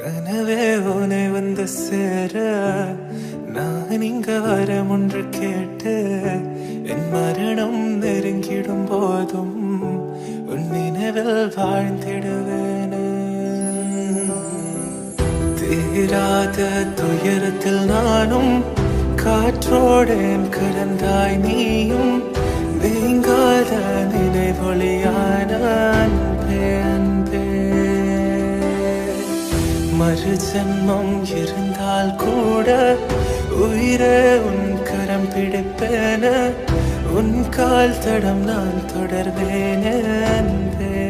கனவே உனை வந்து சேர நான் இங்க வரம் ஒன்று கேட்டு என் மரணம் நெருங்கிடும் போதும் உன் நினைவில் வாழ்ந்திடுவேன். தீராத துயரத்தில் நானும் காற்றோடேன் கலந்தாய் நீயும் நீங்காத நினைவொளியான அன்பே அன்பே. மறு ஜன்மம் இருந்தால் கூட உயிரே உன் கரம் பிடிப்பேன உன் கால் தடம் நான் தொடர்வேன் அன்பே.